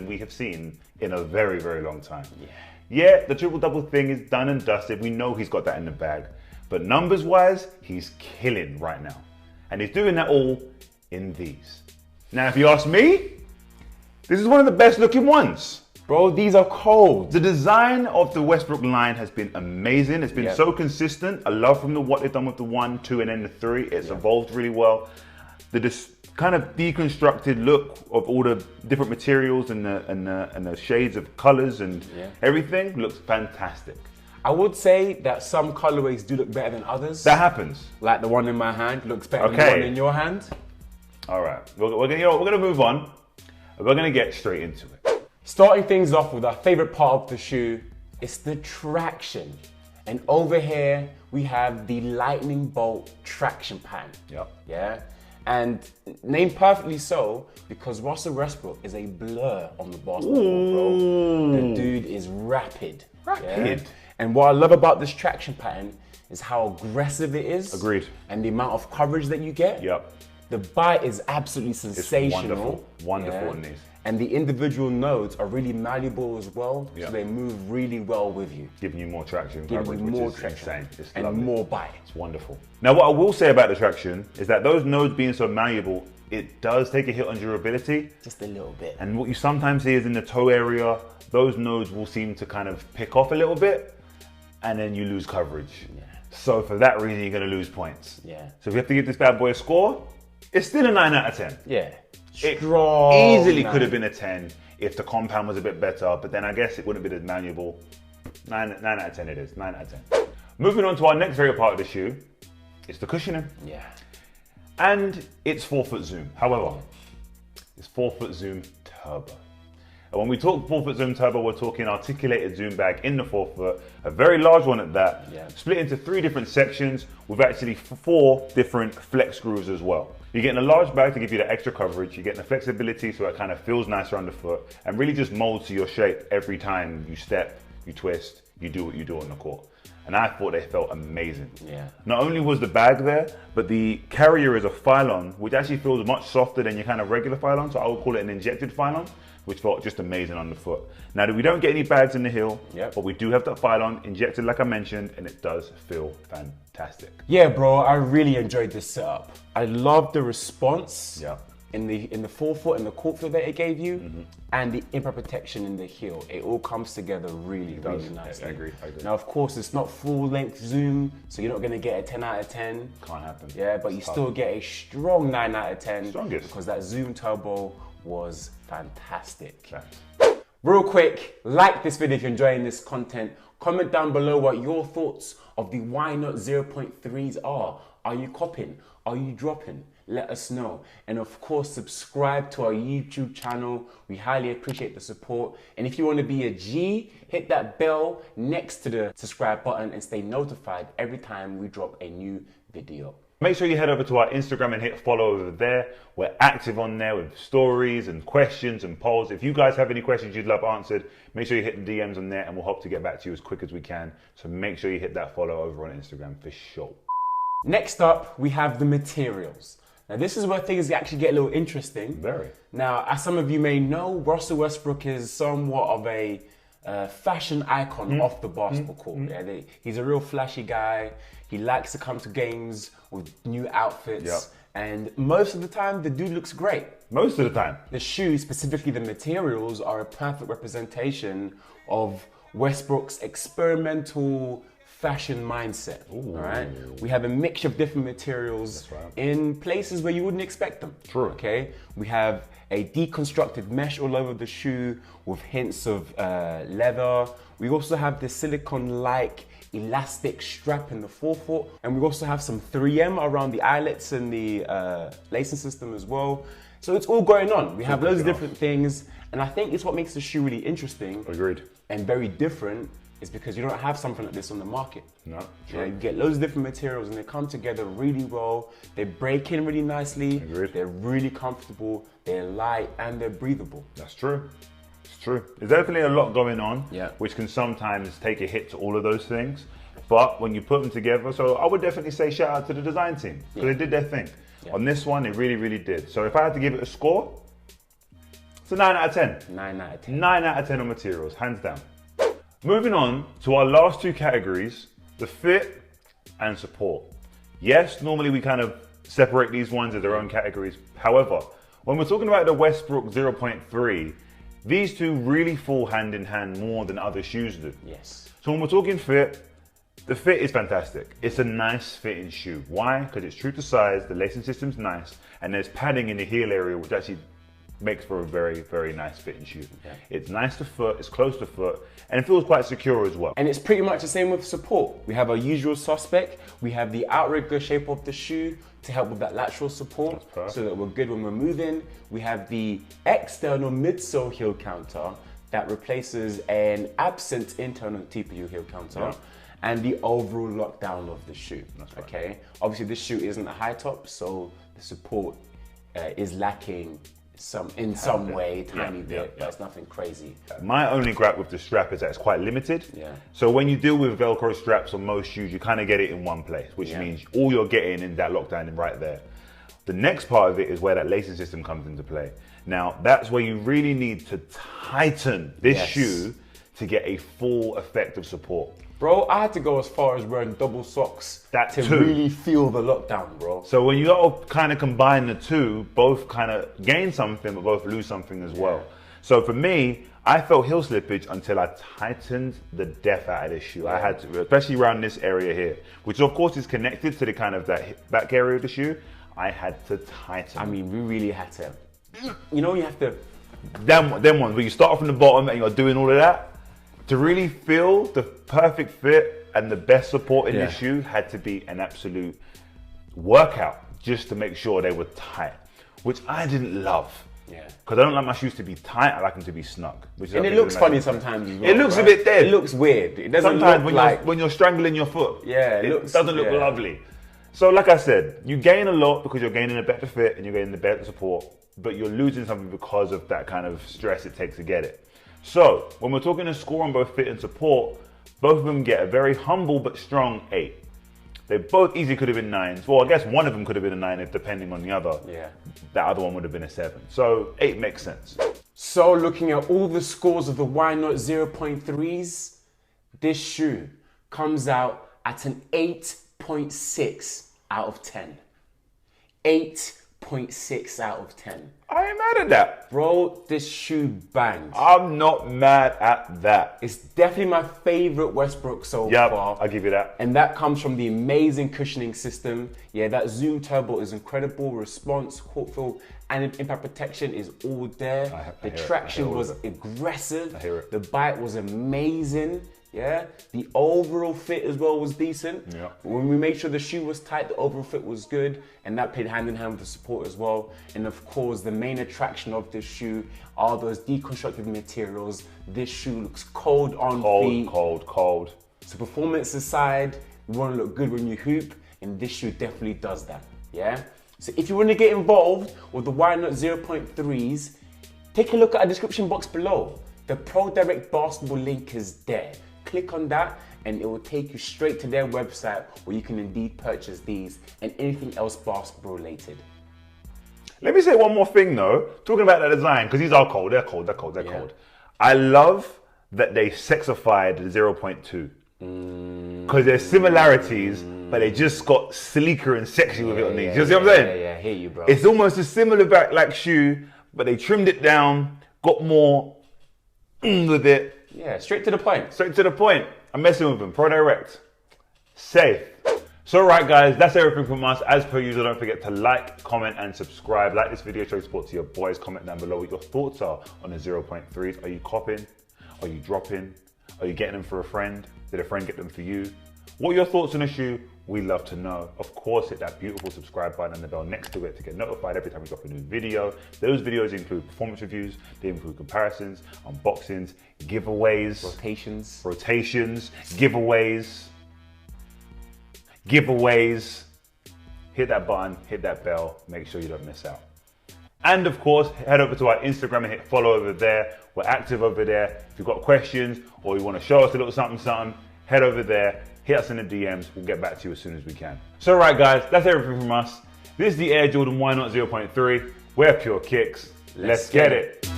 we have seen in a very, very long time. Yeah, the triple double thing is done and dusted. We know he's got that in the bag. But numbers wise, he's killing right now. And he's doing that all in these. Now, if you ask me, this is one of the best looking ones. Bro, these are cold. The design of the Westbrook line has been amazing. It's been so consistent. I love from what they've done with the 1, 2, and then the 3. It's evolved really well. The kind of deconstructed look of all the different materials and the shades of colors and everything looks fantastic. I would say that some colorways do look better than others. That happens. Like the one in my hand looks better than the one in your hand. All right, we're gonna move on. We're gonna get straight into it. Starting things off with our favorite part of the shoe, it's the traction. And over here, we have the lightning bolt traction pan. Yeah. And named perfectly so because Russell Westbrook is a blur on the basketball, bro. The dude is rapid. Yeah? And what I love about this traction pattern is how aggressive it is. Agreed. And the amount of coverage that you get. The bite is absolutely sensational. It's wonderful in these. And the individual nodes are really malleable as well, so they move really well with you. Giving you more traction, giving you more traction, and more bite. It's wonderful. Now, what I will say about the traction is that those nodes being so malleable, it does take a hit on durability. Just a little bit. And what you sometimes see is in the toe area, those nodes will seem to kind of pick off a little bit, and then you lose coverage. So for that reason, you're going to lose points. So if you have to give this bad boy a score, it's still a 9 out of 10. Strong. It easily could have been a 10 if the compound was a bit better, but then I guess it wouldn't have been as malleable. 9 out of 10 it is, 9 out of 10. Moving on to our next favorite part of the shoe, it's the cushioning. And it's 4-foot zoom. However, it's 4-foot zoom turbo. And when we talk 4-foot zoom turbo, we're talking articulated zoom bag in the 4-foot, a very large one at that, split into 3 different sections with actually 4 different flex grooves as well. You're getting a large bag to give you the extra coverage, you're getting the flexibility so it kind of feels nicer underfoot and really just molds to your shape every time you step, you twist, you do what you do on the court. And I thought they felt amazing. Not only was the bag there, but the carrier is a Phylon, which actually feels much softer than your kind of regular Phylon, so I would call it an injected Phylon, which felt just amazing underfoot. Now, we don't get any bags in the heel, but we do have that Phylon injected like I mentioned, and it does feel fantastic. Yeah, bro, I really enjoyed this setup. I love the response in the 4-foot and the court feel that it gave you, and the impact protection in the heel. It all comes together really nicely. I agree. Now, of course, it's not full length zoom, so you're not gonna get a 10 out of 10. Can't happen. Yeah, but you still get a strong 9 out of 10. Strongest. Because that zoom turbo was fantastic. Real quick, like this video if you're enjoying this content. Comment down below what your thoughts of the Why Not 0.3s are. Are you copping? Are you dropping? Let us know. And of course, subscribe to our YouTube channel. We highly appreciate the support. And if you want to be a G, hit that bell next to the subscribe button and stay notified every time we drop a new video. Make sure you head over to our Instagram and hit follow over there. We're active on there with stories and questions and polls. If you guys have any questions you'd love answered, make sure you hit the DMs on there and we'll hope to get back to you as quick as we can. So make sure you hit that follow over on Instagram for sure. Next up, we have the materials. Now this is where things actually get a little interesting. Very. Now, as some of you may know, Russell Westbrook is somewhat of a fashion icon off the basketball court. He's a real flashy guy. He likes to come to games with new outfits. And most of the time, the dude looks great. Most of the time. The shoes, specifically the materials, are a perfect representation of Westbrook's experimental fashion mindset. All right, we have a mixture of different materials in places where you wouldn't expect them. Okay, we have a deconstructed mesh all over the shoe with hints of leather. We also have the silicone-like elastic strap in the 4-foot, and we also have some 3M around the eyelets and the lacing system as well. So it's all going on. We have loads of different things, and I think it's what makes the shoe really interesting. Agreed. And very different. Is because you don't have something like this on the market. No, you get loads of different materials and they come together really well. They break in really nicely. Agreed. They're really comfortable. They're light and they're breathable. That's true. It's true. There's definitely a lot going on, which can sometimes take a hit to all of those things. But when you put them together, so I would definitely say shout out to the design team because they did their thing. On this one, they really, really did. So if I had to give it a score, it's So 9 out of 10. 9 out of 10. 9 out of 10 on materials, hands down. Moving on to our last two categories, the fit and support. Yes, normally we kind of separate these ones as their own categories. However, when we're talking about the Westbrook 0.3, these two really fall hand in hand more than other shoes do. Yes. So when we're talking fit, the fit is fantastic. It's a nice fitting shoe. Why? Because it's true to size, the lacing system's nice, and there's padding in the heel area, which actually makes for a very, very nice fitting shoe. Yeah. It's nice to foot, it's close to foot, and it feels quite secure as well. And it's pretty much the same with support. We have our usual suspect. We have the outrigger shape of the shoe to help with that lateral support, so that we're good when we're moving. We have the external midsole heel counter that replaces an absent internal TPU heel counter. Yeah. And the overall lockdown of the shoe. That's right. Okay. Obviously, this shoe isn't a high top, so the support is lacking in some way, tiny bit, but it's nothing crazy. My only gripe with the strap is that it's quite limited. Yeah. So when you deal with Velcro straps on most shoes, you kind of get it in one place, which means all you're getting in that lockdown right there. The next part of it is where that lacing system comes into play. Now, that's where you really need to tighten this shoe to get a full effect of support. Bro, I had to go as far as wearing double socks to really feel the lockdown, bro. So when you got to kind of combine the two, both kind of gain something, but both lose something as well. So for me, I felt heel slippage until I tightened the death out of this shoe. I had to, especially around this area here, which of course is connected to the kind of that back area of the shoe. I had to tighten. I mean, we really had to. You know, you have to. Them ones where you start from the bottom and you're doing all of that. To really feel the perfect fit and the best support in the shoe had to be an absolute workout just to make sure they were tight, which I didn't love. Yeah. Because I don't like my shoes to be tight, I like them to be snug. And it looks funny sometimes as well. It looks a bit dead. It looks weird. It doesn't sometimes look when you're strangling your foot. Yeah, it doesn't look lovely. So like I said, you gain a lot because you're gaining a better fit and you're gaining the better support, but you're losing something because of that kind of stress it takes to get it. So, when we're talking a score on both fit and support, both of them get a very humble but strong 8. They both easily could have been 9s. Well, I guess one of them could have been a 9 if depending on the other. Yeah. That other one would have been a 7. So, 8 makes sense. So, looking at all the scores of the Why Not 0.3s, this shoe comes out at an 8.6 out of 10. 8.6 out of 10. I ain't mad at that. Bro, this shoe bangs. I'm not mad at that. It's definitely my favorite Westbrook so far. I'll give you that. And that comes from the amazing cushioning system. Yeah, that Zoom turbo is incredible. Response, court feel, and impact protection is all there. The traction was aggressive. I hear it. The bite was amazing. Yeah, the overall fit as well was decent. Yeah. When we made sure the shoe was tight, the overall fit was good, and that played hand in hand with the support as well. And of course, the main attraction of this shoe are those deconstructive materials. This shoe looks cold on feet. Cold. So performance aside, you want to look good when you hoop, and this shoe definitely does that. Yeah. So if you want to get involved with the Why Not 0.3s, take a look at our description box below. The Pro Direct Basketball link is there. Click on that and it will take you straight to their website where you can indeed purchase these and anything else basketball related. Let me say one more thing though, talking about the design, because these are cold, they're cold. I love that they sexified the 0.2. Because there's similarities, but they just got sleeker and sexy with it on these. You see what I'm saying? Yeah, I hear you, bro. It's almost a similar back like shoe, but they trimmed it down, got more with it. Yeah, straight to the point. Straight to the point. I'm messing with them. Pro Direct. Safe. So right guys, that's everything from us. As per usual, don't forget to like, comment and subscribe. Like this video, show support to your boys. Comment down below what your thoughts are on the 0.3s. Are you copping? Are you dropping? Are you getting them for a friend? Did a friend get them for you? What are your thoughts on the shoe? We love to know. Of course, hit that beautiful subscribe button and the bell next to it to get notified every time we drop a new video. Those videos include performance reviews, they include comparisons, unboxings, giveaways, rotations, giveaways. Hit that button, hit that bell, make sure you don't miss out. And of course, head over to our Instagram and hit follow over there. We're active over there. If you've got questions or you want to show us a little something, head over there. Hit us in the DMs, we'll get back to you as soon as we can. So right guys, that's everything from us. This is the Air Jordan Why Not 0.3. We're Pure Kicks. Let's get it.